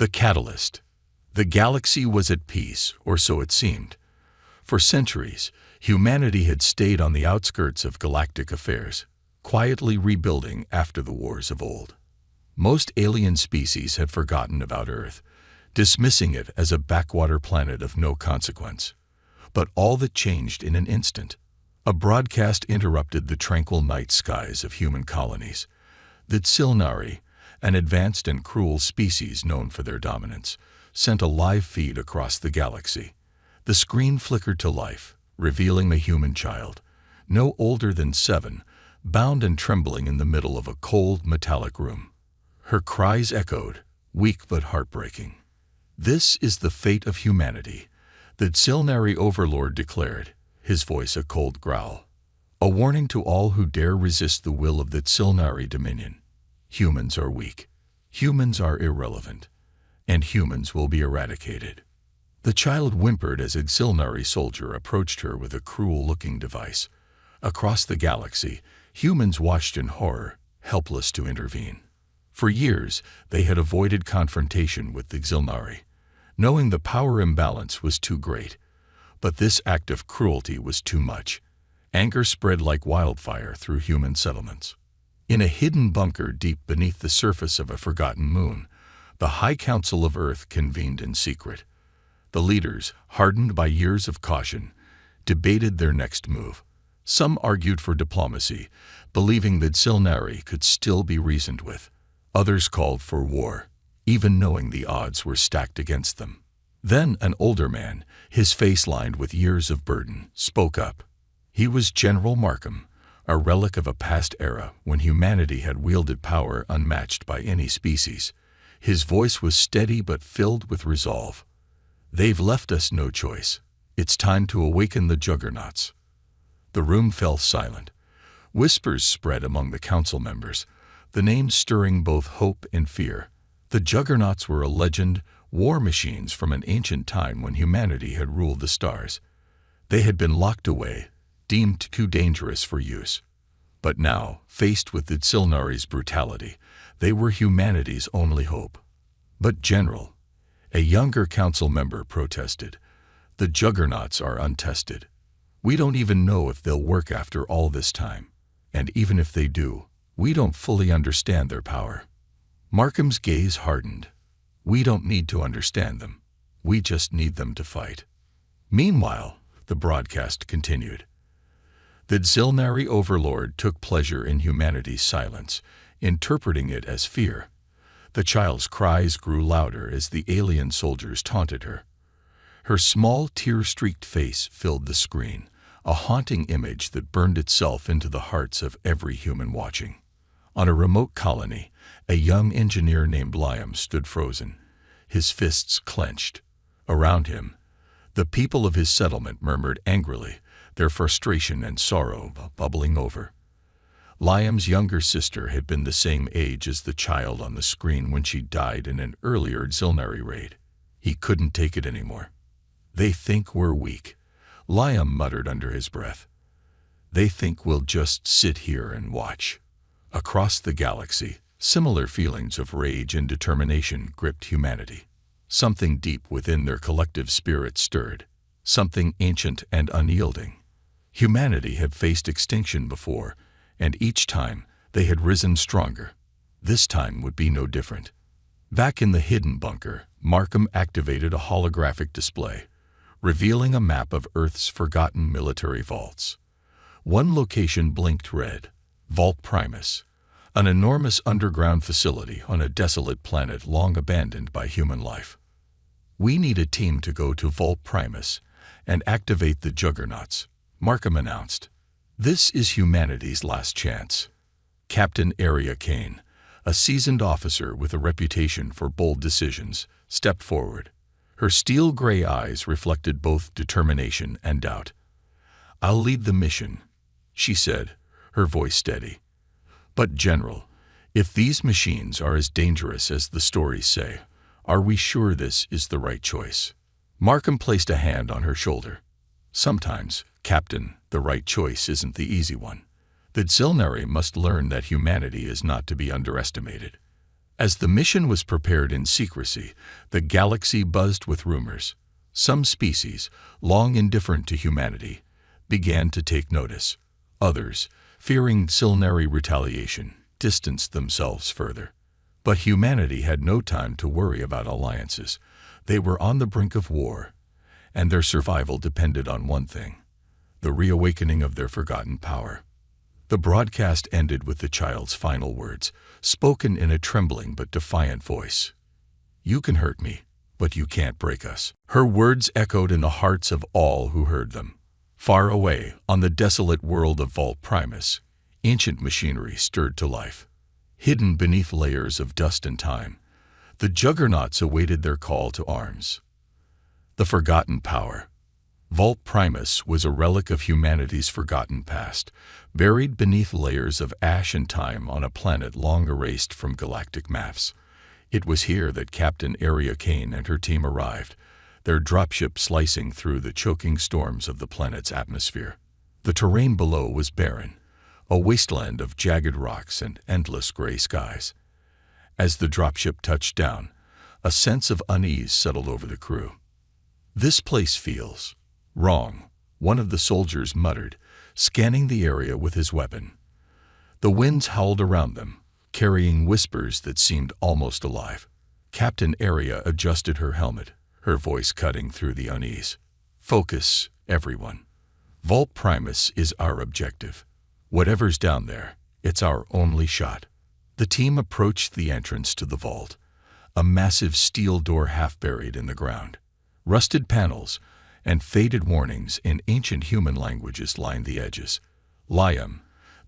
The catalyst. The galaxy was at peace, or so it seemed. For centuries, humanity had stayed on the outskirts of galactic affairs, quietly rebuilding after the wars of old. Most alien species had forgotten about Earth, dismissing it as a backwater planet of no consequence. But all that changed in an instant. A broadcast interrupted the tranquil night skies of human colonies. The Silnari, an advanced and cruel species known for their dominance, sent a live feed across the galaxy. The screen flickered to life, revealing a human child, no older than 7, bound and trembling in the middle of a cold, metallic room. Her cries echoed, weak but heartbreaking. "This is the fate of humanity," the Silnari overlord declared, his voice a cold growl. "A warning to all who dare resist the will of the Silnari dominion. Humans are weak. Humans are irrelevant. And humans will be eradicated." The child whimpered as a Silnari soldier approached her with a cruel-looking device. Across the galaxy, humans watched in horror, helpless to intervene. For years, they had avoided confrontation with the Silnari, knowing the power imbalance was too great. But this act of cruelty was too much. Anger spread like wildfire through human settlements. In a hidden bunker deep beneath the surface of a forgotten moon, the High Council of Earth convened in secret. The leaders, hardened by years of caution, debated their next move. Some argued for diplomacy, believing that Silnari could still be reasoned with. Others called for war, even knowing the odds were stacked against them. Then an older man, his face lined with years of burden, spoke up. He was General Markham, a relic of a past era when humanity had wielded power unmatched by any species. His voice was steady but filled with resolve. "They've left us no choice. It's time to awaken the Juggernauts." The room fell silent. Whispers spread among the council members, the names stirring both hope and fear. The Juggernauts were a legend, war machines from an ancient time when humanity had ruled the stars. They had been locked away, deemed too dangerous for use. But now, faced with the Silnari's brutality, they were humanity's only hope. "But General," a younger council member protested, "the Juggernauts are untested. We don't even know if they'll work after all this time. And even if they do, we don't fully understand their power." Markham's gaze hardened. "We don't need to understand them. We just need them to fight." Meanwhile, the broadcast continued. The Silnari overlord took pleasure in humanity's silence, interpreting it as fear. The child's cries grew louder as the alien soldiers taunted her. Her small, tear-streaked face filled the screen, a haunting image that burned itself into the hearts of every human watching. On a remote colony, a young engineer named Liam stood frozen, his fists clenched. Around him, the people of his settlement murmured angrily, their frustration and sorrow bubbling over. Liam's younger sister had been the same age as the child on the screen when she died in an earlier Silnari raid. He couldn't take it anymore. "They think we're weak," Liam muttered under his breath. "They think we'll just sit here and watch." Across the galaxy, similar feelings of rage and determination gripped humanity. Something deep within their collective spirit stirred, something ancient and unyielding. Humanity had faced extinction before, and each time they had risen stronger. This time would be no different. Back in the hidden bunker, Markham activated a holographic display, revealing a map of Earth's forgotten military vaults. One location blinked red, Vault Primus, an enormous underground facility on a desolate planet long abandoned by human life. "We need a team to go to Vault Primus and activate the Juggernauts," Markham announced. "This is humanity's last chance." Captain Aria Kane, a seasoned officer with a reputation for bold decisions, stepped forward. Her steel-gray eyes reflected both determination and doubt. "I'll lead the mission," she said, her voice steady. "But General, if these machines are as dangerous as the stories say, are we sure this is the right choice?" Markham placed a hand on her shoulder. "Sometimes, Captain, the right choice isn't the easy one. The Silnari must learn that humanity is not to be underestimated. As the mission was prepared in secrecy, the galaxy buzzed with rumors. Some species, long indifferent to humanity, began to take notice. Others, fearing culinary retaliation, distanced themselves further. But humanity had no time to worry about alliances. They were on the brink of war, and their survival depended on one thing: the reawakening of their forgotten power. The broadcast ended with the child's final words, spoken in a trembling but defiant voice. "You can hurt me, but you can't break us." Her words echoed in the hearts of all who heard them. Far away, on the desolate world of Vault Primus, ancient machinery stirred to life. Hidden beneath layers of dust and time, the Juggernauts awaited their call to arms. The forgotten power. Vault Primus was a relic of humanity's forgotten past, buried beneath layers of ash and time on a planet long erased from galactic maps. It was here that Captain Aria Kane and her team arrived, their dropship slicing through the choking storms of the planet's atmosphere. The terrain below was barren, a wasteland of jagged rocks and endless gray skies. As the dropship touched down, a sense of unease settled over the crew. "This place feels wrong," one of the soldiers muttered, scanning the area with his weapon. The winds howled around them, carrying whispers that seemed almost alive. Captain Aria adjusted her helmet, her voice cutting through the unease. "Focus, everyone. Vault Primus is our objective. Whatever's down there, it's our only shot." The team approached the entrance to the vault, a massive steel door half buried in the ground. Rusted panels and faded warnings in ancient human languages lined the edges. Liam,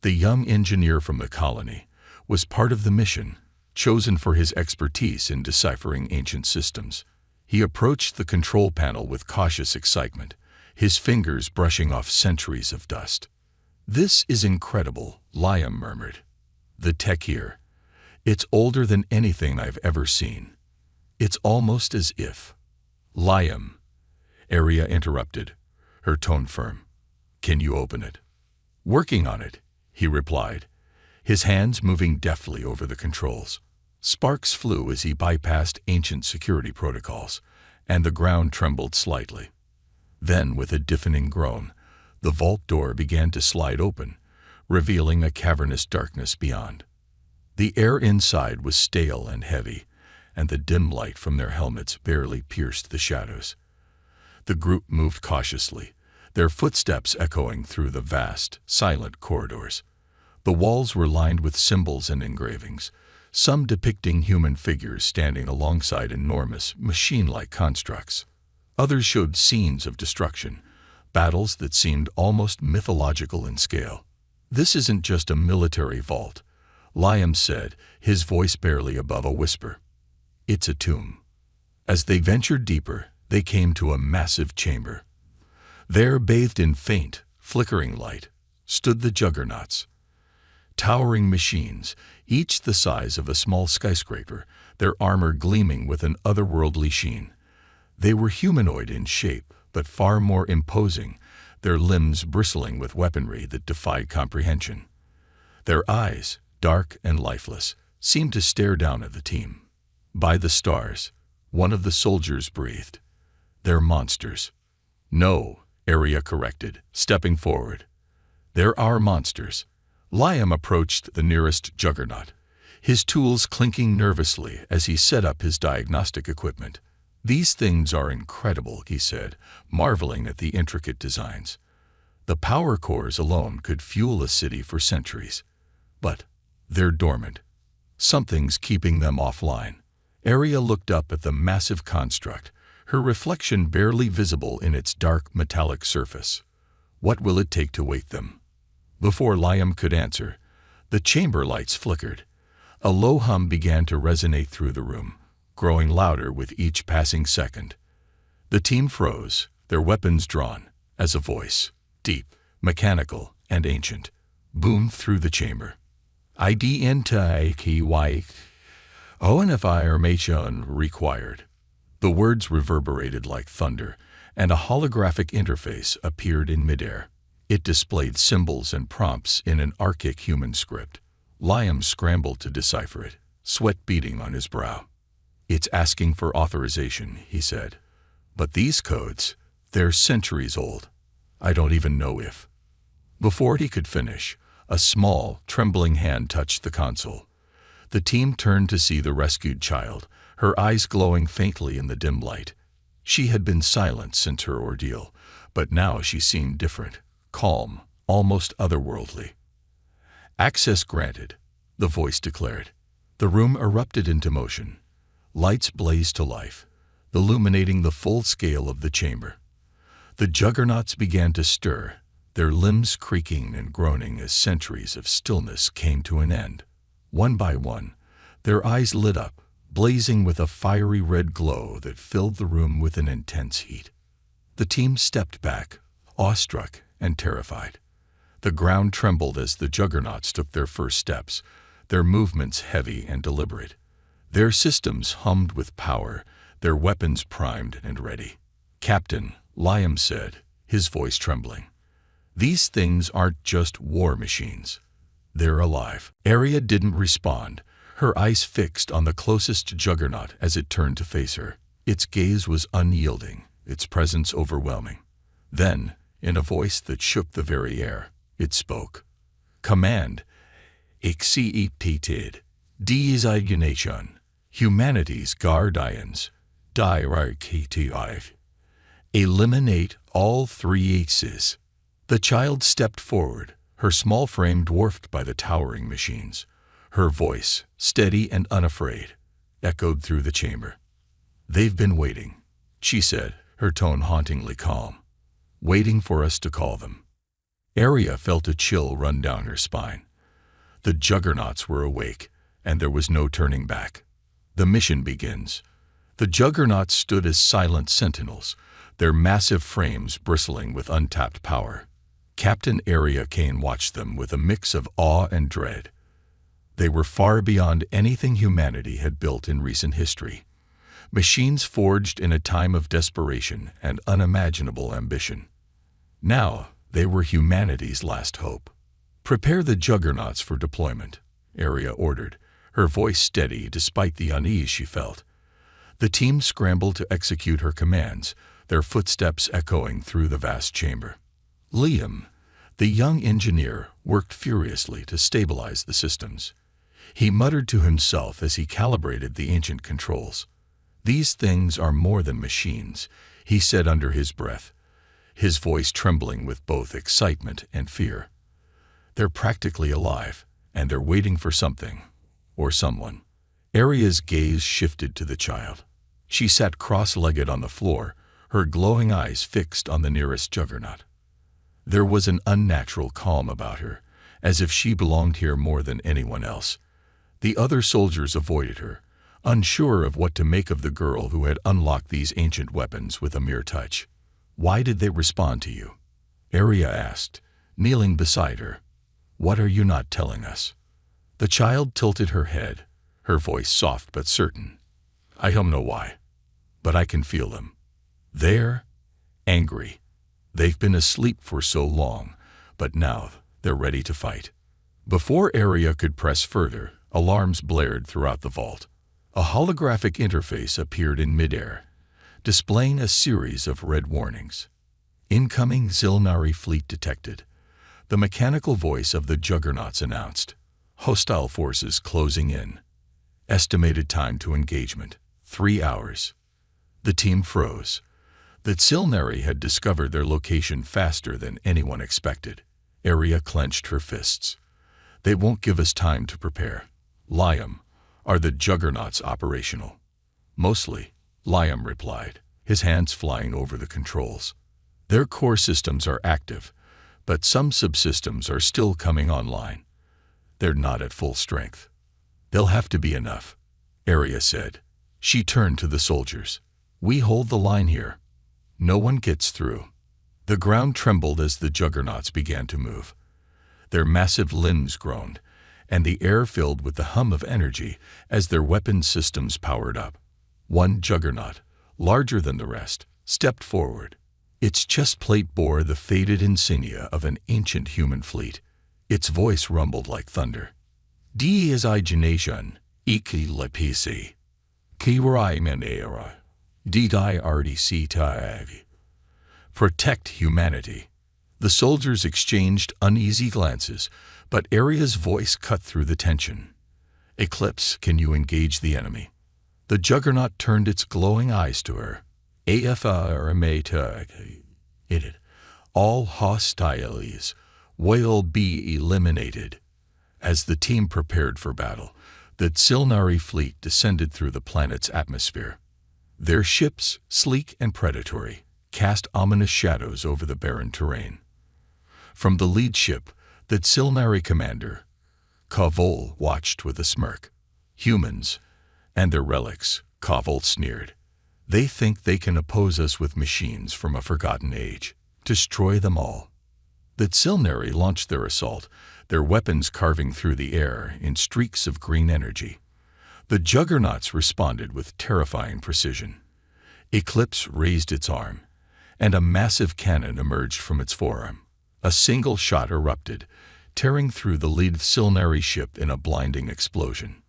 the young engineer from the colony, was part of the mission, chosen for his expertise in deciphering ancient systems. He approached the control panel with cautious excitement, his fingers brushing off centuries of dust. "This is incredible," Liam murmured. "The tech here. It's older than anything I've ever seen. It's almost as if—" "Liam," Aria interrupted, her tone firm. "Can you open it?" "Working on it," he replied, his hands moving deftly over the controls. Sparks flew as he bypassed ancient security protocols, and the ground trembled slightly. Then, with a deafening groan, the vault door began to slide open, revealing a cavernous darkness beyond. The air inside was stale and heavy, and the dim light from their helmets barely pierced the shadows. The group moved cautiously, their footsteps echoing through the vast, silent corridors. The walls were lined with symbols and engravings, some depicting human figures standing alongside enormous, machine-like constructs. Others showed scenes of destruction, battles that seemed almost mythological in scale. "This isn't just a military vault," Liam said, his voice barely above a whisper. "It's a tomb." As they ventured deeper, they came to a massive chamber. There, bathed in faint, flickering light, stood the Juggernauts. Towering machines, each the size of a small skyscraper, their armor gleaming with an otherworldly sheen. They were humanoid in shape, but far more imposing, their limbs bristling with weaponry that defied comprehension. Their eyes, dark and lifeless, seemed to stare down at the team. "By the stars," one of the soldiers breathed. "They're monsters." "No," Aria corrected, stepping forward. "They're our monsters." Liam approached the nearest Juggernaut, his tools clinking nervously as he set up his diagnostic equipment. "These things are incredible," he said, marveling at the intricate designs. "The power cores alone could fuel a city for centuries. But they're dormant. Something's keeping them offline." Aria looked up at the massive construct, her reflection barely visible in its dark metallic surface. "What will it take to wake them?" Before Liam could answer, the chamber lights flickered. A low hum began to resonate through the room, growing louder with each passing second. The team froze, their weapons drawn, as a voice, deep, mechanical, and ancient, boomed through the chamber. "Identity information required." The words reverberated like thunder, and a holographic interface appeared in midair. It displayed symbols and prompts in an archaic human script. Liam scrambled to decipher it, sweat beading on his brow. "It's asking for authorization," he said. "But these codes, they're centuries old. I don't even know if—" Before he could finish, a small, trembling hand touched the console. The team turned to see the rescued child, her eyes glowing faintly in the dim light. She had been silent since her ordeal, but now she seemed different, calm, almost otherworldly. "Access granted," the voice declared. The room erupted into motion. Lights blazed to life, illuminating the full scale of the chamber. The Juggernauts began to stir, their limbs creaking and groaning as centuries of stillness came to an end. One by one, their eyes lit up, blazing with a fiery red glow that filled the room with an intense heat. The team stepped back, awestruck and terrified. The ground trembled as the Juggernauts took their first steps, their movements heavy and deliberate. Their systems hummed with power, their weapons primed and ready. "Captain," Liam said, his voice trembling, "these things aren't just war machines. They're alive." Arya didn't respond, her eyes fixed on the closest Juggernaut as it turned to face her. Its gaze was unyielding, its presence overwhelming. Then, in a voice that shook the very air, it spoke. "Command, scifitales, designation, humanity's guardians, directive. Eliminate all three aces." The child stepped forward, her small frame dwarfed by the towering machines. Her voice, steady and unafraid, echoed through the chamber. "They've been waiting," she said, her tone hauntingly calm. "Waiting for us to call them." Arya felt a chill run down her spine. The Juggernauts were awake, and there was no turning back. The mission begins. The Juggernauts stood as silent sentinels, their massive frames bristling with untapped power. Captain Arya Kane watched them with a mix of awe and dread. They were far beyond anything humanity had built in recent history. Machines forged in a time of desperation and unimaginable ambition. Now, they were humanity's last hope. "Prepare the Juggernauts for deployment," Arya ordered, her voice steady despite the unease she felt. The team scrambled to execute her commands, their footsteps echoing through the vast chamber. Liam, the young engineer, worked furiously to stabilize the systems. He muttered to himself as he calibrated the ancient controls. "These things are more than machines," he said under his breath, his voice trembling with both excitement and fear. "They're practically alive, and they're waiting for something, or someone." Arya's gaze shifted to the child. She sat cross-legged on the floor, her glowing eyes fixed on the nearest Juggernaut. There was an unnatural calm about her, as if she belonged here more than anyone else. The other soldiers avoided her, unsure of what to make of the girl who had unlocked these ancient weapons with a mere touch. "Why did they respond to you?" Arya asked, kneeling beside her. "What are you not telling us?" The child tilted her head, her voice soft but certain. "I don't know why, but I can feel them. They're angry. They've been asleep for so long, but now they're ready to fight." Before Arya could press further, alarms blared throughout the vault. A holographic interface appeared in midair, displaying a series of red warnings. "Incoming Zilnari fleet detected," the mechanical voice of the Juggernauts announced. "Hostile forces closing in. Estimated time to engagement, 3 hours." The team froze. The Zilnari had discovered their location faster than anyone expected. Arya clenched her fists. "They won't give us time to prepare." "Liam, are the Juggernauts operational?" "Mostly," Liam replied, his hands flying over the controls. "Their core systems are active, but some subsystems are still coming online. They're not at full strength." "They'll have to be enough," Arya said. She turned to the soldiers. "We hold the line here. No one gets through." The ground trembled as the Juggernauts began to move. Their massive limbs groaned, and the air filled with the hum of energy as their weapon systems powered up. One Juggernaut, larger than the rest, stepped forward. Its chest plate bore the faded insignia of an ancient human fleet. Its voice rumbled like thunder. "Designation, Eclipse. Kirai Menera. DIRDC Taagi. Protect humanity. The soldiers exchanged uneasy glances, but Aria's voice cut through the tension. Eclipse, can you engage the enemy? The Juggernaut turned its glowing eyes to her. All hostiles will be eliminated. As the team prepared for battle, the Tsilnari fleet descended through the planet's atmosphere. Their ships, sleek and predatory, cast ominous shadows over the barren terrain. From the lead ship, the Tsilnari commander, Kavol, watched with a smirk. Humans and their relics, Kavol sneered. They think they can oppose us with machines from a forgotten age. Destroy them all. The Tsilnari launched their assault, their weapons carving through the air in streaks of green energy. The Juggernauts responded with terrifying precision. Eclipse raised its arm, and a massive cannon emerged from its forearm. A single shot erupted, tearing through the lead Tsilnari ship in a blinding explosion.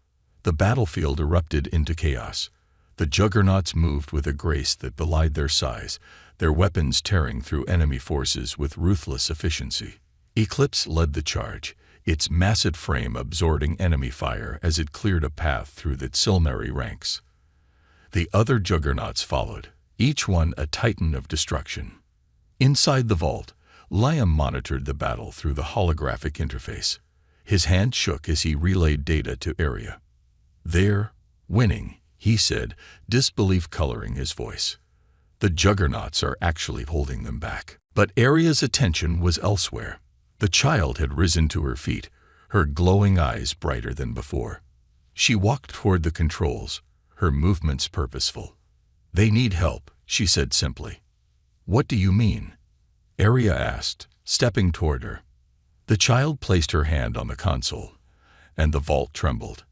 The battlefield erupted into chaos. The Juggernauts moved with a grace that belied their size, their weapons tearing through enemy forces with ruthless efficiency. Eclipse led the charge, its massive frame absorbing enemy fire as it cleared a path through the Tsilnari ranks. The other Juggernauts followed, each one a titan of destruction. Inside the vault, Liam monitored the battle through the holographic interface. His hand shook as he relayed data to Aria. "They're winning," he said, disbelief coloring his voice. "The Juggernauts are actually holding them back." But Aria's attention was elsewhere. The child had risen to her feet, her glowing eyes brighter than before. She walked toward the controls, her movements purposeful. "They need help," she said simply. "What do you mean?" Aria asked, stepping toward her. The child placed her hand on the console, and the vault trembled.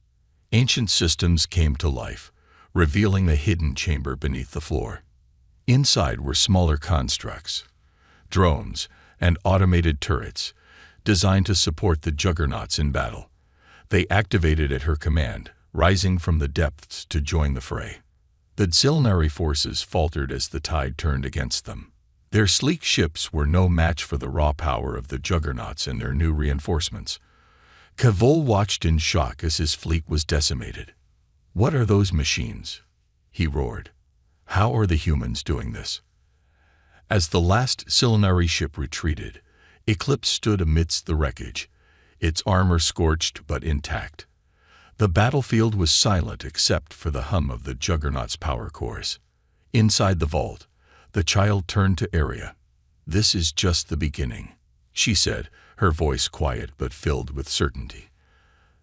Ancient systems came to life, revealing a hidden chamber beneath the floor. Inside were smaller constructs, drones, and automated turrets, designed to support the Juggernauts in battle. They activated at her command, rising from the depths to join the fray. The Tsilnari forces faltered as the tide turned against them. Their sleek ships were no match for the raw power of the Juggernauts and their new reinforcements. Kavol watched in shock as his fleet was decimated. "What are those machines?" he roared. "How are the humans doing this?" As the last Tsilnari ship retreated, Eclipse stood amidst the wreckage, its armor scorched but intact. The battlefield was silent except for the hum of the Juggernauts' power cores. Inside the vault, the child turned to Aria. "This is just the beginning," she said, her voice quiet but filled with certainty.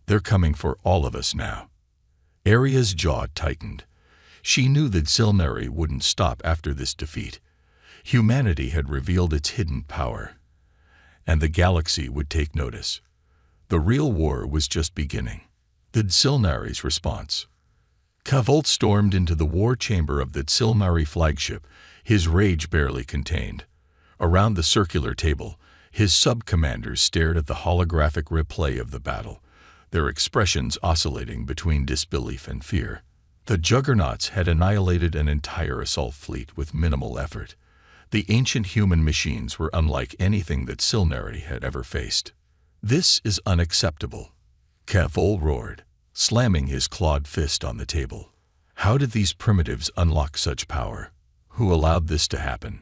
"They're coming for all of us now." Aria's jaw tightened. She knew that Tsilnari wouldn't stop after this defeat. Humanity had revealed its hidden power, and the galaxy would take notice. The real war was just beginning. The Tsilnari's response. Kavol stormed into the war chamber of the Tsilnari flagship, his rage barely contained. Around the circular table, his sub-commanders stared at the holographic replay of the battle, their expressions oscillating between disbelief and fear. The Juggernauts had annihilated an entire assault fleet with minimal effort. The ancient human machines were unlike anything that Tsilnari had ever faced. "This is unacceptable," Kavol roared, slamming his clawed fist on the table. "How did these primitives unlock such power? Who allowed this to happen?"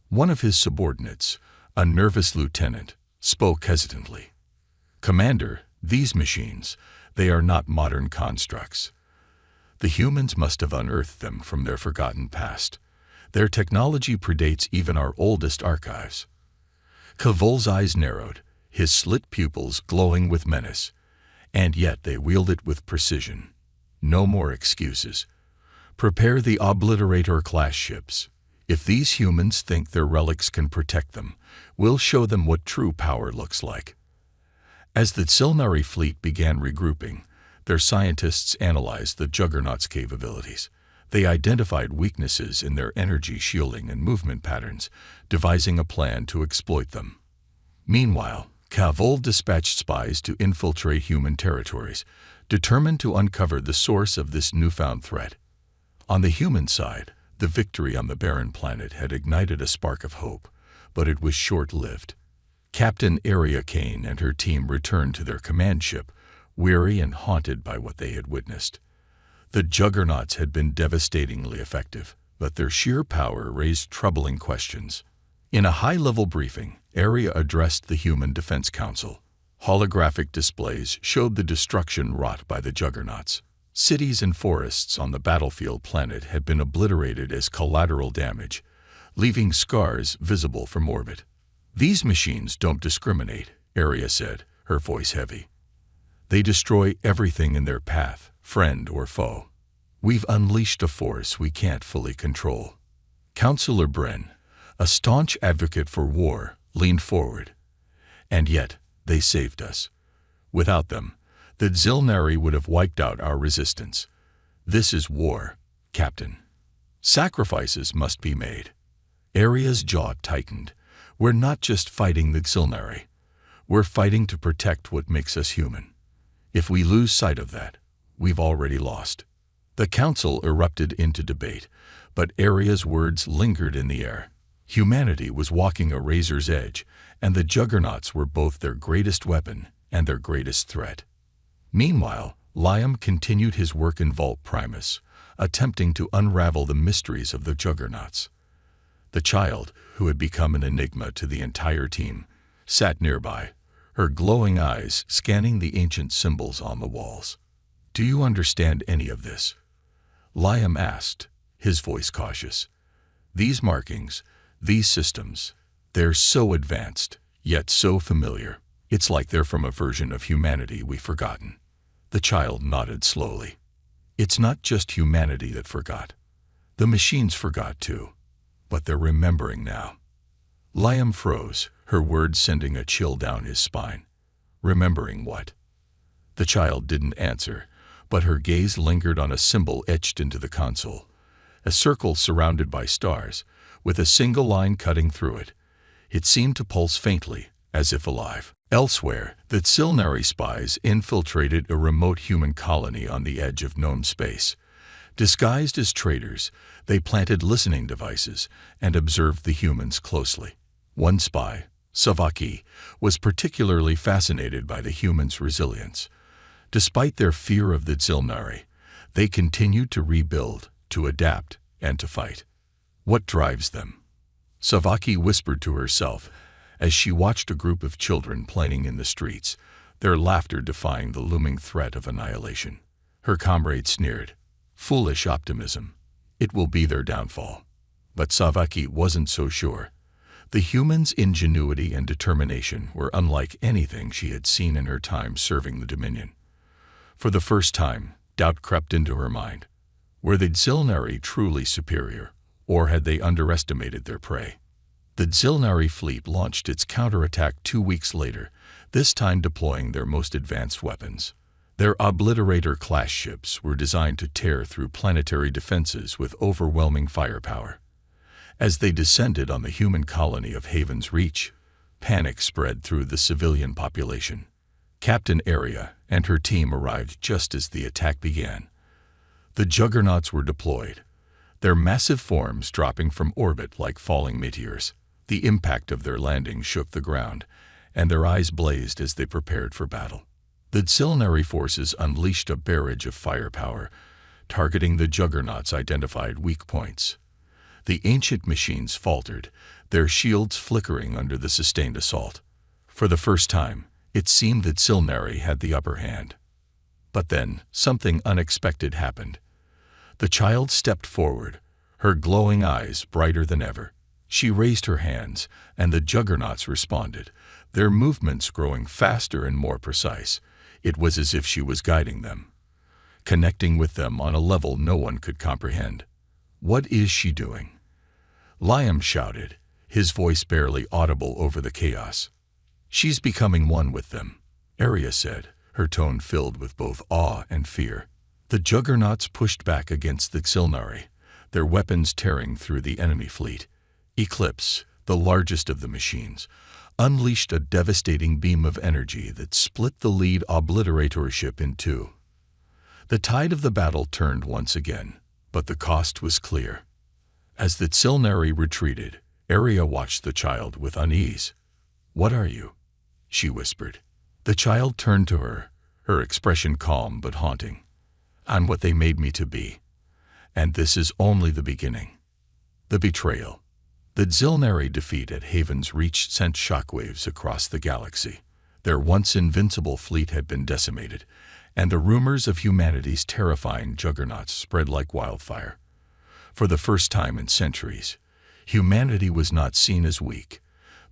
One of his subordinates, a nervous lieutenant, spoke hesitantly. "Commander, these machines, they are not modern constructs. The humans must have unearthed them from their forgotten past. Their technology predates even our oldest archives." Kavol's eyes narrowed, his slit pupils glowing with menace, and yet they wielded with precision. "No more excuses. Prepare the Obliterator-class ships. If these humans think their relics can protect them, we'll show them what true power looks like." As the Tsilnari fleet began regrouping, their scientists analyzed the Juggernauts' capabilities. They identified weaknesses in their energy shielding and movement patterns, devising a plan to exploit them. Meanwhile, Kavol dispatched spies to infiltrate human territories, determined to uncover the source of this newfound threat. On the human side, the victory on the barren planet had ignited a spark of hope, but it was short-lived. Captain Aria Kane and her team returned to their command ship, weary and haunted by what they had witnessed. The Juggernauts had been devastatingly effective, but their sheer power raised troubling questions. In a high-level briefing, Aria addressed the Human Defense Council. Holographic displays showed the destruction wrought by the Juggernauts. Cities and forests on the battlefield planet had been obliterated as collateral damage, leaving scars visible from orbit. "These machines don't discriminate," Aria said, her voice heavy. "They destroy everything in their path, friend or foe. We've unleashed a force we can't fully control." Councillor Bren, a staunch advocate for war, leaned forward. "And yet, they saved us. Without them, the Xilnari would have wiped out our resistance. This is war, Captain. Sacrifices must be made." Aria's jaw tightened. "We're not just fighting the Xilnari. We're fighting to protect what makes us human. If we lose sight of that, we've already lost." The council erupted into debate, but Aria's words lingered in the air. Humanity was walking a razor's edge, and the Juggernauts were both their greatest weapon and their greatest threat. Meanwhile, Liam continued his work in Vault Primus, attempting to unravel the mysteries of the Juggernauts. The child, who had become an enigma to the entire team, sat nearby, her glowing eyes scanning the ancient symbols on the walls. "Do you understand any of this?" Liam asked, his voice cautious. "These markings, these systems, they're so advanced, yet so familiar. It's like they're from a version of humanity we've forgotten." The child nodded slowly. "It's not just humanity that forgot. The machines forgot too, but they're remembering now." Liam froze, her words sending a chill down his spine. "Remembering what?" The child didn't answer, but her gaze lingered on a symbol etched into the console, a circle surrounded by stars, with a single line cutting through it. It seemed to pulse faintly, as if alive. Elsewhere, the Xilnari spies infiltrated a remote human colony on the edge of known space. Disguised as traders, they planted listening devices and observed the humans closely. One spy, Savaki, was particularly fascinated by the humans' resilience. Despite their fear of the Xilnari, they continued to rebuild, to adapt, and to fight. "What drives them?" Savaki whispered to herself as she watched a group of children playing in the streets, their laughter defying the looming threat of annihilation. Her comrade sneered. "Foolish optimism. It will be their downfall." But Savaki wasn't so sure. The humans' ingenuity and determination were unlike anything she had seen in her time serving the Dominion. For the first time, doubt crept into her mind. Were the Xilnari truly superior, or had they underestimated their prey? The Xilnari fleet launched its counterattack 2 weeks later, this time deploying their most advanced weapons. Their Obliterator-class ships were designed to tear through planetary defenses with overwhelming firepower. As they descended on the human colony of Haven's Reach, panic spread through the civilian population. Captain Aria and her team arrived just as the attack began. The Juggernauts were deployed, their massive forms dropping from orbit like falling meteors. The impact of their landing shook the ground, and their eyes blazed as they prepared for battle. The Xilnari forces unleashed a barrage of firepower, targeting the Juggernauts' identified weak points. The ancient machines faltered, their shields flickering under the sustained assault. For the first time, it seemed that Xilnari had the upper hand. But then, something unexpected happened. The child stepped forward, her glowing eyes brighter than ever. She raised her hands, and the Juggernauts responded, their movements growing faster and more precise. It was as if she was guiding them, connecting with them on a level no one could comprehend. "What is she doing?" Liam shouted, his voice barely audible over the chaos. "She's becoming one with them," Aria said, her tone filled with both awe and fear. The Juggernauts pushed back against the Xilnari, their weapons tearing through the enemy fleet. Eclipse, the largest of the machines, unleashed a devastating beam of energy that split the lead Obliterator ship in two. The tide of the battle turned once again, but the cost was clear. As the Tsilnari retreated, Aria watched the child with unease. "What are you?" she whispered. The child turned to her, her expression calm but haunting. "I'm what they made me to be. And this is only the beginning." The betrayal. The Tsilnari defeat at Haven's Reach sent shockwaves across the galaxy. Their once invincible fleet had been decimated, and the rumors of humanity's terrifying juggernauts spread like wildfire. For the first time in centuries, humanity was not seen as weak,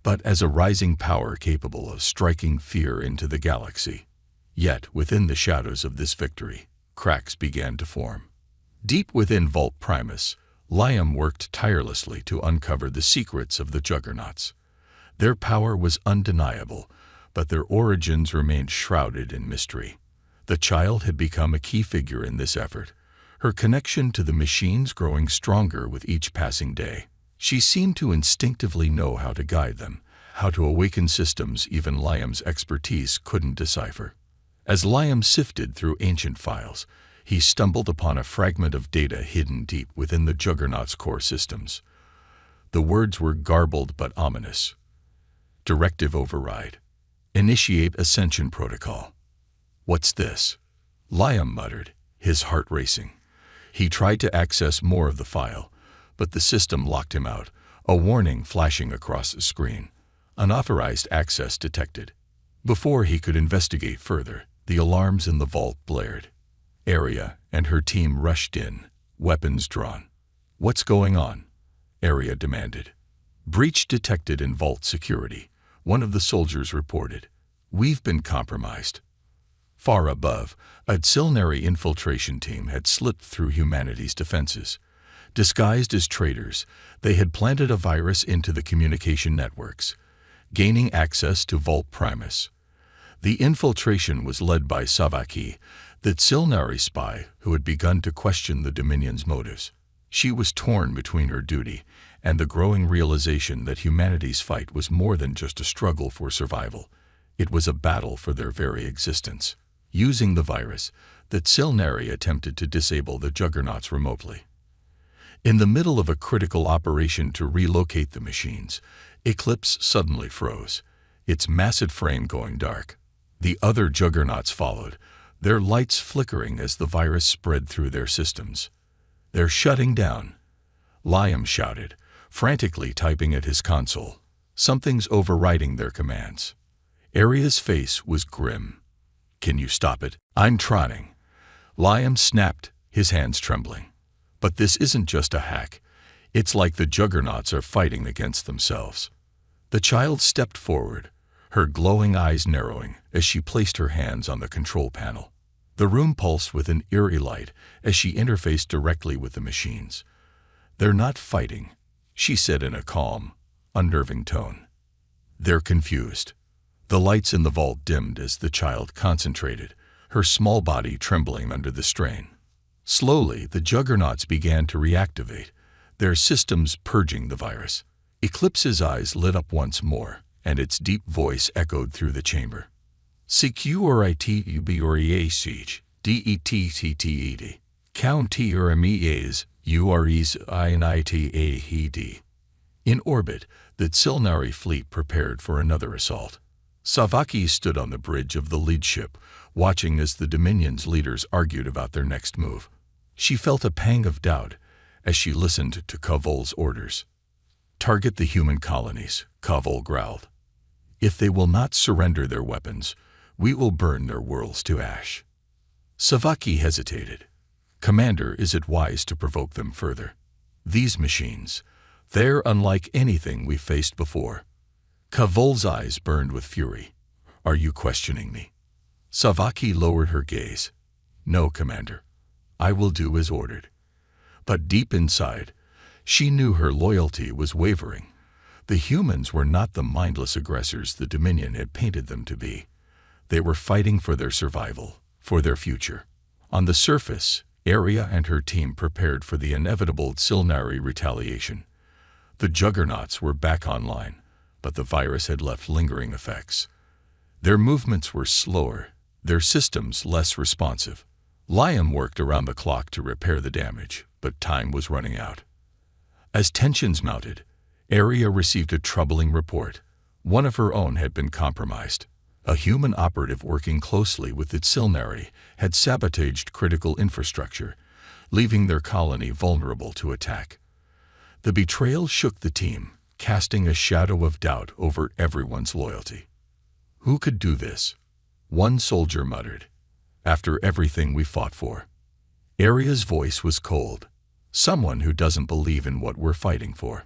but as a rising power capable of striking fear into the galaxy. Yet, within the shadows of this victory, cracks began to form. Deep within Vault Primus, Liam worked tirelessly to uncover the secrets of the Juggernauts. Their power was undeniable, but their origins remained shrouded in mystery. The child had become a key figure in this effort, her connection to the machines growing stronger with each passing day. She seemed to instinctively know how to guide them, how to awaken systems even Liam's expertise couldn't decipher. As Liam sifted through ancient files, he stumbled upon a fragment of data hidden deep within the Juggernaut's core systems. The words were garbled but ominous. Directive override. Initiate ascension protocol. "What's this?" Liam muttered, his heart racing. He tried to access more of the file, but the system locked him out, a warning flashing across the screen. Unauthorized access detected. Before he could investigate further, the alarms in the vault blared. Aria and her team rushed in, weapons drawn. "What's going on?" Aria demanded. "Breach detected in vault security," one of the soldiers reported. "We've been compromised." Far above, a Tsilnari infiltration team had slipped through humanity's defenses. Disguised as traitors, they had planted a virus into the communication networks, gaining access to Vault Primus. The infiltration was led by Savaki, the Tsilnari spy who had begun to question the Dominion's motives. She was torn between her duty and the growing realization that humanity's fight was more than just a struggle for survival. It was a battle for their very existence. Using the virus, the Tsilnari attempted to disable the Juggernauts remotely. In the middle of a critical operation to relocate the machines, Eclipse suddenly froze, its massive frame going dark. The other Juggernauts followed, their lights flickering as the virus spread through their systems. "They're shutting down," Liam shouted, frantically typing at his console. "Something's overriding their commands." Aria's face was grim. "Can you stop it?" "I'm trying." Liam snapped, his hands trembling. "But this isn't just a hack. It's like the Juggernauts are fighting against themselves." The child stepped forward, her glowing eyes narrowing as she placed her hands on the control panel. The room pulsed with an eerie light as she interfaced directly with the machines. "They're not fighting," she said in a calm, unnerving tone. "They're confused." The lights in the vault dimmed as the child concentrated, her small body trembling under the strain. Slowly, the Juggernauts began to reactivate, their systems purging the virus. Eclipse's eyes lit up once more, and its deep voice echoed through the chamber. "Securituburiasiege, dettetted. Countermeas, ures initahed." In orbit, the Tsilnari fleet prepared for another assault. Savaki stood on the bridge of the lead ship, watching as the Dominion's leaders argued about their next move. She felt a pang of doubt as she listened to Kavol's orders. "Target the human colonies," Kavol growled. "If they will not surrender their weapons, we will burn their worlds to ash." Savaki hesitated. "Commander, is it wise to provoke them further? These machines, they're unlike anything we've faced before." Kavol's eyes burned with fury. "Are you questioning me?" Savaki lowered her gaze. "No, Commander. I will do as ordered." But deep inside, she knew her loyalty was wavering. The humans were not the mindless aggressors the Dominion had painted them to be. They were fighting for their survival, for their future. On the surface, Aria and her team prepared for the inevitable Tsilnari retaliation. The Juggernauts were back online, but the virus had left lingering effects. Their movements were slower, their systems less responsive. Liam worked around the clock to repair the damage, but time was running out. As tensions mounted, Aria received a troubling report. One of her own had been compromised. A human operative working closely with the Silnari had sabotaged critical infrastructure, leaving their colony vulnerable to attack. The betrayal shook the team, casting a shadow of doubt over everyone's loyalty. "Who could do this?" one soldier muttered. "After everything we fought for." Aria's voice was cold. "Someone who doesn't believe in what we're fighting for."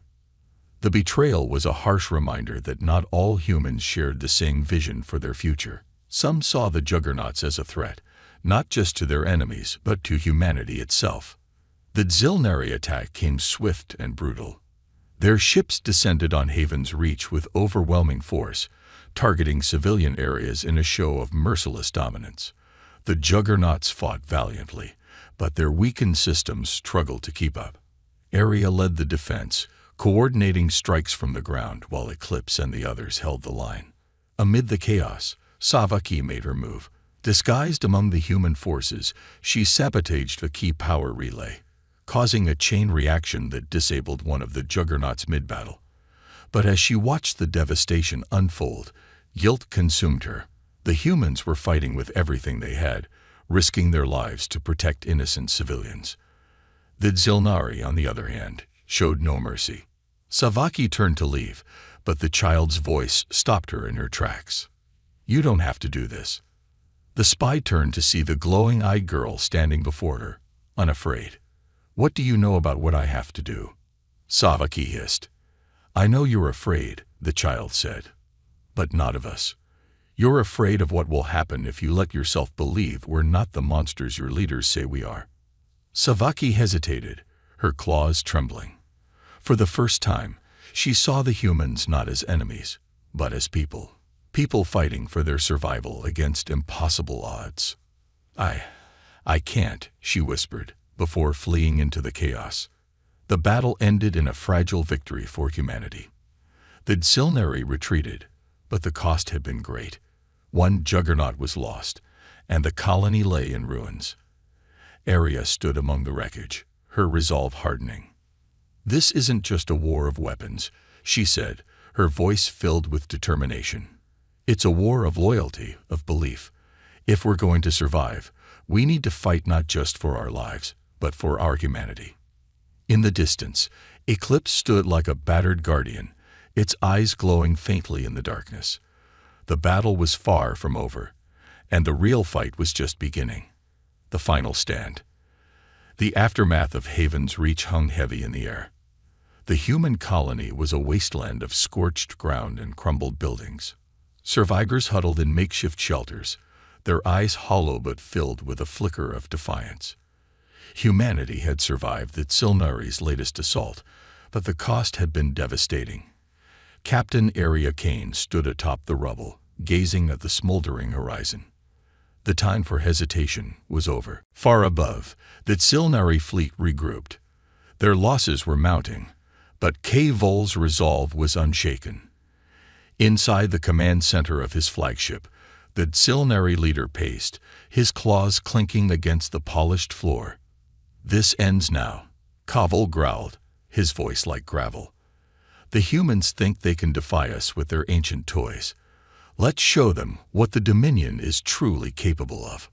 The betrayal was a harsh reminder that not all humans shared the same vision for their future. Some saw the Juggernauts as a threat, not just to their enemies, but to humanity itself. The Zilnari attack came swift and brutal. Their ships descended on Haven's Reach with overwhelming force, targeting civilian areas in a show of merciless dominance. The Juggernauts fought valiantly, but their weakened systems struggled to keep up. Aria led the defense, coordinating strikes from the ground while Eclipse and the others held the line. Amid the chaos, Savaki made her move. Disguised among the human forces, she sabotaged a key power relay, causing a chain reaction that disabled one of the Juggernauts mid-battle. But as she watched the devastation unfold, guilt consumed her. The humans were fighting with everything they had, risking their lives to protect innocent civilians. The Zilnari, on the other hand, showed no mercy. Savaki turned to leave, but the child's voice stopped her in her tracks. "You don't have to do this." The spy turned to see the glowing-eyed girl standing before her, unafraid. "What do you know about what I have to do?" Savaki hissed. "I know you're afraid," the child said, "but not of us. You're afraid of what will happen if you let yourself believe we're not the monsters your leaders say we are." Savaki hesitated, her claws trembling. For the first time, she saw the humans not as enemies, but as people. People fighting for their survival against impossible odds. I can't," she whispered, before fleeing into the chaos. The battle ended in a fragile victory for humanity. The Silnari retreated, but the cost had been great. One Juggernaut was lost, and the colony lay in ruins. Aria stood among the wreckage, her resolve hardening. "This isn't just a war of weapons," she said, her voice filled with determination. "It's a war of loyalty, of belief. If we're going to survive, we need to fight not just for our lives, but for our humanity." In the distance, Eclipse stood like a battered guardian, its eyes glowing faintly in the darkness. The battle was far from over, and the real fight was just beginning. The final stand. The aftermath of Haven's Reach hung heavy in the air. The human colony was a wasteland of scorched ground and crumbled buildings. Survivors huddled in makeshift shelters, their eyes hollow but filled with a flicker of defiance. Humanity had survived the Silnari's latest assault, but the cost had been devastating. Captain Aria Kane stood atop the rubble, gazing at the smoldering horizon. The time for hesitation was over. Far above, the Silnari fleet regrouped. Their losses were mounting, but K-Vol's resolve was unshaken. Inside the command center of his flagship, the Silnari leader paced, his claws clinking against the polished floor. "This ends now," Kavol growled, his voice like gravel. "The humans think they can defy us with their ancient toys. Let's show them what the Dominion is truly capable of."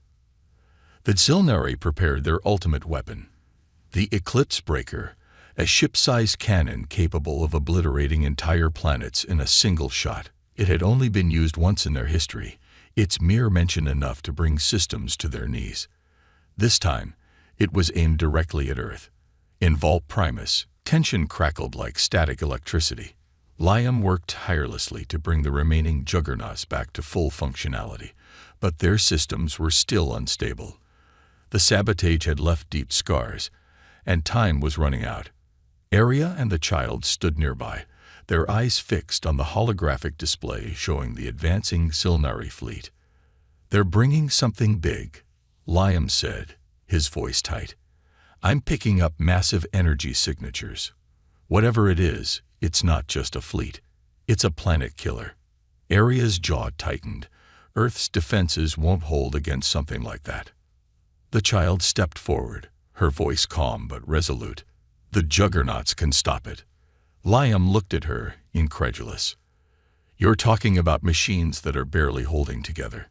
The Silnari prepared their ultimate weapon, the Eclipse Breaker, a ship-sized cannon capable of obliterating entire planets in a single shot. It had only been used once in their history, its mere mention enough to bring systems to their knees. This time, it was aimed directly at Earth. In Vault Primus, tension crackled like static electricity. Liam worked tirelessly to bring the remaining Juggernauts back to full functionality, but their systems were still unstable. The sabotage had left deep scars, and time was running out. Aria and the child stood nearby, their eyes fixed on the holographic display showing the advancing Silnari fleet. "They're bringing something big," Liam said, his voice tight. "I'm picking up massive energy signatures. Whatever it is, it's not just a fleet. It's a planet killer." Aria's jaw tightened. Earth's defenses won't hold against something like that. The child stepped forward, her voice calm but resolute. The Juggernauts can stop it. Liam looked at her, incredulous. You're talking about machines that are barely holding together.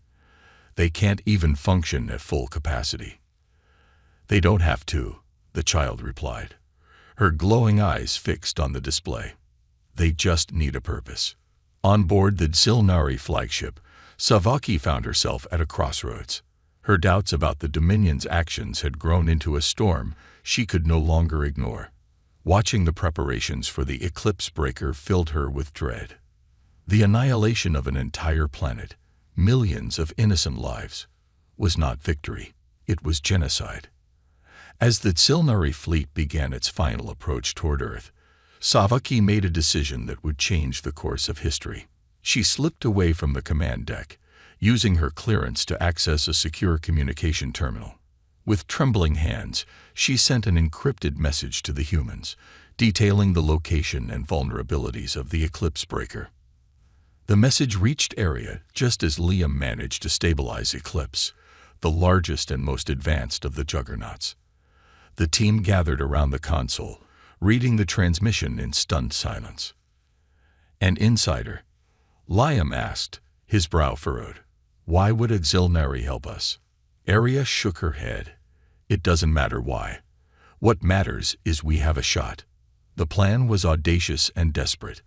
They can't even function at full capacity. They don't have to, the child replied, her glowing eyes fixed on the display. They just need a purpose. On board the Xilnari flagship, Savaki found herself at a crossroads. Her doubts about the Dominion's actions had grown into a storm she could no longer ignore. Watching the preparations for the eclipse breaker filled her with dread. The annihilation of an entire planet, millions of innocent lives, was not victory, it was genocide. As the Xilnari fleet began its final approach toward Earth, Savaki made a decision that would change the course of history. She slipped away from the command deck, using her clearance to access a secure communication terminal. With trembling hands, she sent an encrypted message to the humans, detailing the location and vulnerabilities of the eclipse breaker. The message reached Area just as Liam managed to stabilize Eclipse, the largest and most advanced of the Juggernauts. The team gathered around the console, reading the transmission in stunned silence. An insider, Liam asked, his brow furrowed. Why would a Xilnari help us? Area shook her head. It doesn't matter why. What matters is we have a shot. The plan was audacious and desperate.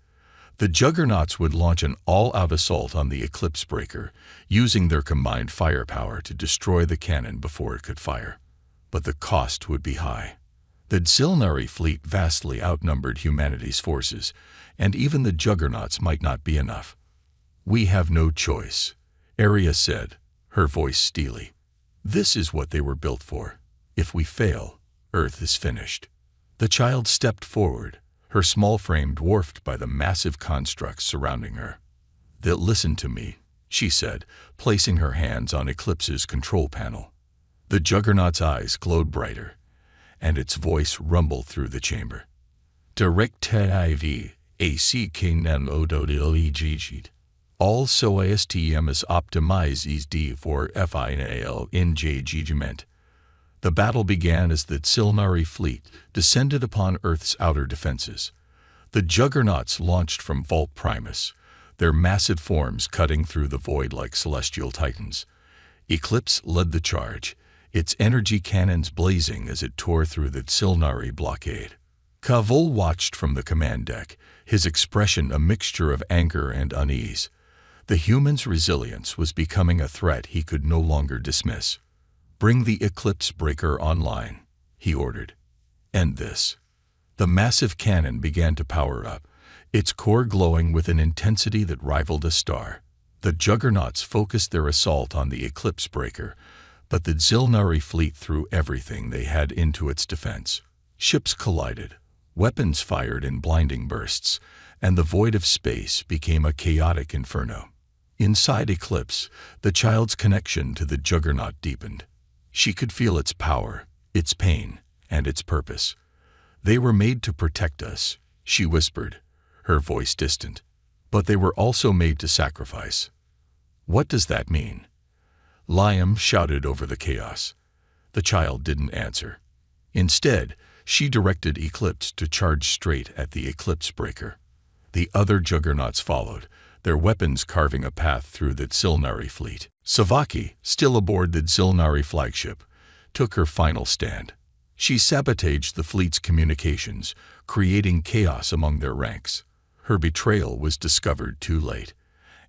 The Juggernauts would launch an all-out assault on the eclipse breaker, using their combined firepower to destroy the cannon before it could fire. But the cost would be high. The Xilnari fleet vastly outnumbered humanity's forces, and even the Juggernauts might not be enough. We have no choice, Area said, her voice steely. This is what they were built for. If we fail, Earth is finished. The child stepped forward, her small frame dwarfed by the massive constructs surrounding her. They'll listen to me, she said, placing her hands on Eclipse's control panel. The Juggernaut's eyes glowed brighter, and its voice rumbled through the chamber. Direct-IV, ACK-NODODOEGG. All SOASTM is optimized for final engagement. The battle began as the Xilnari fleet descended upon Earth's outer defenses. The Juggernauts launched from Vault Primus, their massive forms cutting through the void like celestial titans. Eclipse led the charge, its energy cannons blazing as it tore through the Xilnari blockade. Kavul watched from the command deck, his expression a mixture of anger and unease. The human's resilience was becoming a threat he could no longer dismiss. Bring the eclipse breaker online, he ordered. End this. The massive cannon began to power up, its core glowing with an intensity that rivaled a star. The Juggernauts focused their assault on the eclipse breaker, but the Xilnari fleet threw everything they had into its defense. Ships collided, weapons fired in blinding bursts, and the void of space became a chaotic inferno. Inside Eclipse, the child's connection to the Juggernaut deepened. She could feel its power, its pain, and its purpose. They were made to protect us, she whispered, her voice distant. But they were also made to sacrifice. What does that mean? Liam shouted over the chaos. The child didn't answer. Instead, she directed Eclipse to charge straight at the eclipse breaker. The other Juggernauts followed, their weapons carving a path through the Xilnari fleet. Savaki, still aboard the Xilnari flagship, took her final stand. She sabotaged the fleet's communications, creating chaos among their ranks. Her betrayal was discovered too late,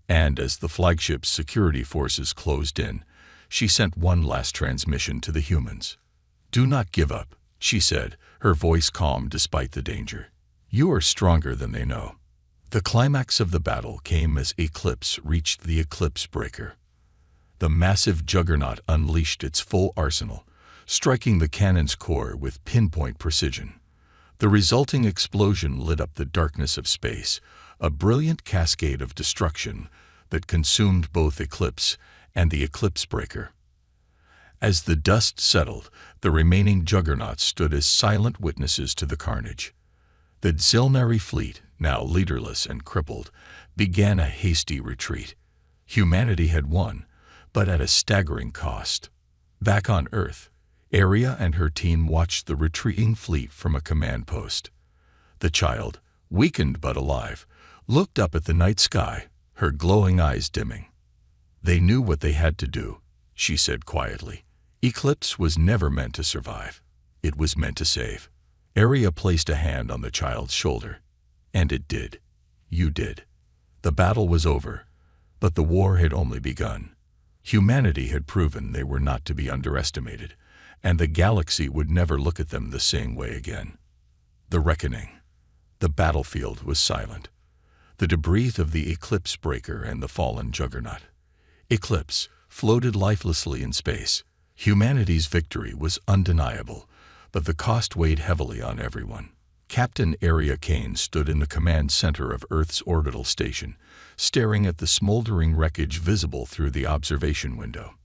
and as the flagship's security forces closed in, she sent one last transmission to the humans. Do not give up, she said, her voice calm despite the danger. You are stronger than they know. The climax of the battle came as Eclipse reached the eclipse breaker. The massive Juggernaut unleashed its full arsenal, striking the cannon's core with pinpoint precision. The resulting explosion lit up the darkness of space, a brilliant cascade of destruction that consumed both Eclipse and the eclipse breaker. As the dust settled, the remaining Juggernauts stood as silent witnesses to the carnage. The Xilnari fleet, now leaderless and crippled, began a hasty retreat. Humanity had won, but at a staggering cost. Back on Earth, Arya and her team watched the retreating fleet from a command post. The child, weakened but alive, looked up at the night sky, her glowing eyes dimming. "They knew what they had to do," she said quietly. "Eclipse was never meant to survive. It was meant to save." Arya placed a hand on the child's shoulder. "And it did. You did." The battle was over, but the war had only begun. Humanity had proven they were not to be underestimated, and the galaxy would never look at them the same way again. The reckoning. The battlefield was silent. The debris of the Eclipse breaker and the fallen Juggernaut. Eclipse floated lifelessly in space. Humanity's victory was undeniable, but the cost weighed heavily on everyone. Captain Arya Kane stood in the command center of Earth's orbital station, staring at the smoldering wreckage visible through the observation window.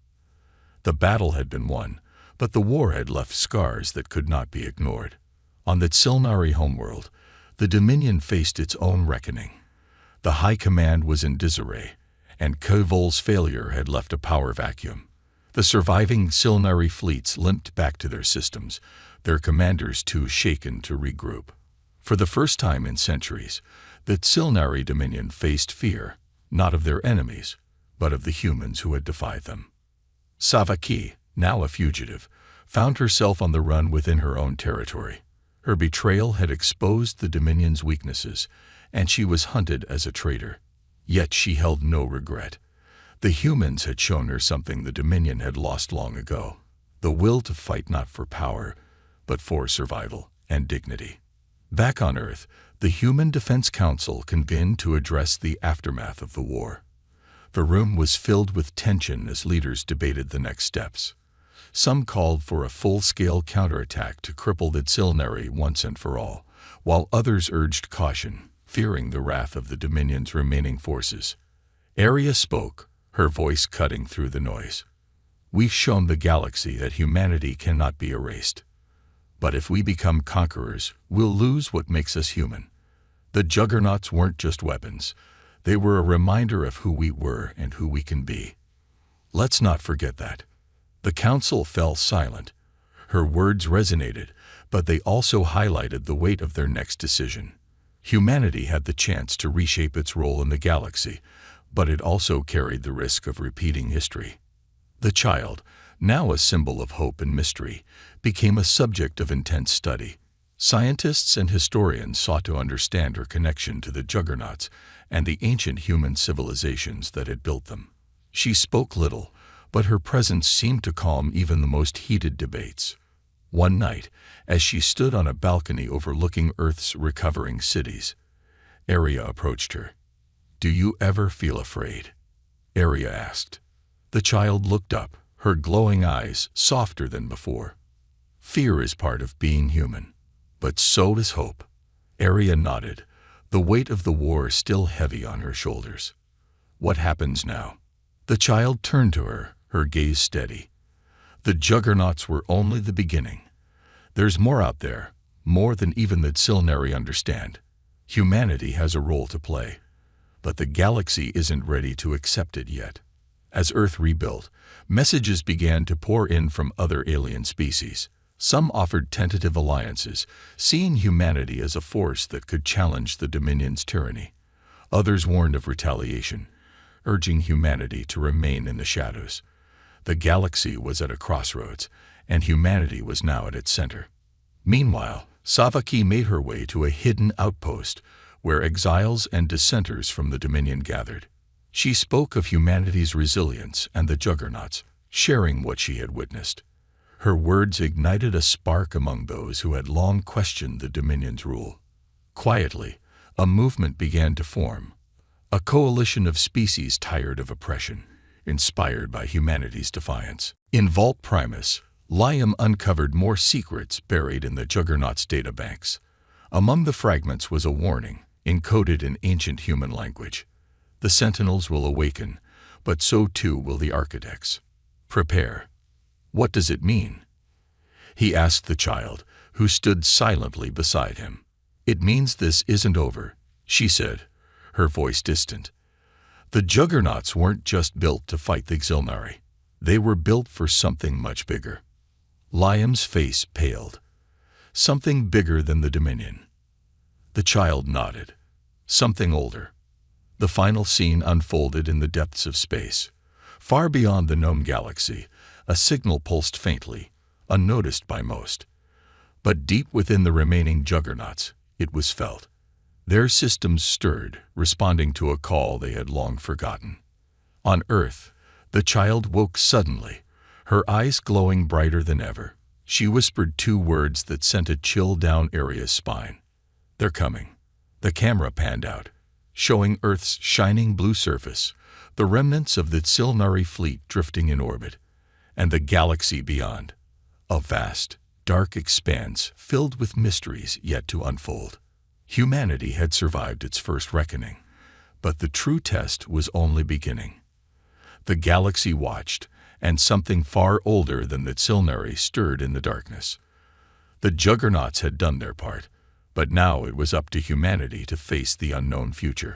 The battle had been won, but the war had left scars that could not be ignored. On the Tsilnari homeworld, the Dominion faced its own reckoning. The High Command was in disarray, and Kovol's failure had left a power vacuum. The surviving Tsilnari fleets limped back to their systems, their commanders too shaken to regroup. For the first time in centuries, the Tsilnari Dominion faced fear, not of their enemies, but of the humans who had defied them. Savaki, now a fugitive, found herself on the run within her own territory. Her betrayal had exposed the Dominion's weaknesses, and she was hunted as a traitor. Yet she held no regret. The humans had shown her something the Dominion had lost long ago: the will to fight not for power, but for survival and dignity. Back on Earth, the Human Defense Council convened to address the aftermath of the war. The room was filled with tension as leaders debated the next steps. Some called for a full-scale counterattack to cripple the Tsilnari once and for all, while others urged caution, fearing the wrath of the Dominion's remaining forces. Arya spoke, her voice cutting through the noise. "We've shown the galaxy that humanity cannot be erased. But if we become conquerors, we'll lose what makes us human. The Juggernauts weren't just weapons. They were a reminder of who we were and who we can be. Let's not forget that." The council fell silent. Her words resonated, but they also highlighted the weight of their next decision. Humanity had the chance to reshape its role in the galaxy, but it also carried the risk of repeating history. The child, now a symbol of hope and mystery, became a subject of intense study. Scientists and historians sought to understand her connection to the Juggernauts and the ancient human civilizations that had built them. She spoke little, but her presence seemed to calm even the most heated debates. One night, as she stood on a balcony overlooking Earth's recovering cities, Arya approached her. "Do you ever feel afraid?" Arya asked. The child looked up, her glowing eyes softer than before. "Fear is part of being human, but so is hope." Arya nodded, the weight of the war still heavy on her shoulders. "What happens now?" The child turned to her, her gaze steady. "The Juggernauts were only the beginning. There's more out there, more than even the Tsilnari understand. Humanity has a role to play, but the galaxy isn't ready to accept it yet." As Earth rebuilt, messages began to pour in from other alien species. Some offered tentative alliances, seeing humanity as a force that could challenge the Dominion's tyranny. Others warned of retaliation, urging humanity to remain in the shadows. The galaxy was at a crossroads, and humanity was now at its center. Meanwhile, Savaki made her way to a hidden outpost where exiles and dissenters from the Dominion gathered. She spoke of humanity's resilience and the Juggernauts, sharing what she had witnessed. Her words ignited a spark among those who had long questioned the Dominion's rule. Quietly, a movement began to form, a coalition of species tired of oppression, inspired by humanity's defiance. In Vault Primus, Liam uncovered more secrets buried in the Juggernauts' databanks. Among the fragments was a warning, encoded in ancient human language. "The Sentinels will awaken, but so too will the Architects. Prepare." "What does it mean?" he asked the child, who stood silently beside him. "It means this isn't over," she said, her voice distant. "The Juggernauts weren't just built to fight the Tsilnari. They were built for something much bigger." Liam's face paled. Something bigger than the Dominion. The child nodded. Something older. The final scene unfolded in the depths of space. Far beyond the known galaxy, a signal pulsed faintly, unnoticed by most. But deep within the remaining Juggernauts, it was felt. Their systems stirred, responding to a call they had long forgotten. On Earth, the child woke suddenly, her eyes glowing brighter than ever. She whispered two words that sent a chill down Aria's spine. "They're coming." The camera panned out, showing Earth's shining blue surface, the remnants of the Silnari fleet drifting in orbit, and the galaxy beyond. A vast, dark expanse filled with mysteries yet to unfold. Humanity had survived its first reckoning, but the true test was only beginning. The galaxy watched, and something far older than the Silnari stirred in the darkness. The Juggernauts had done their part, but now it was up to humanity to face the unknown future.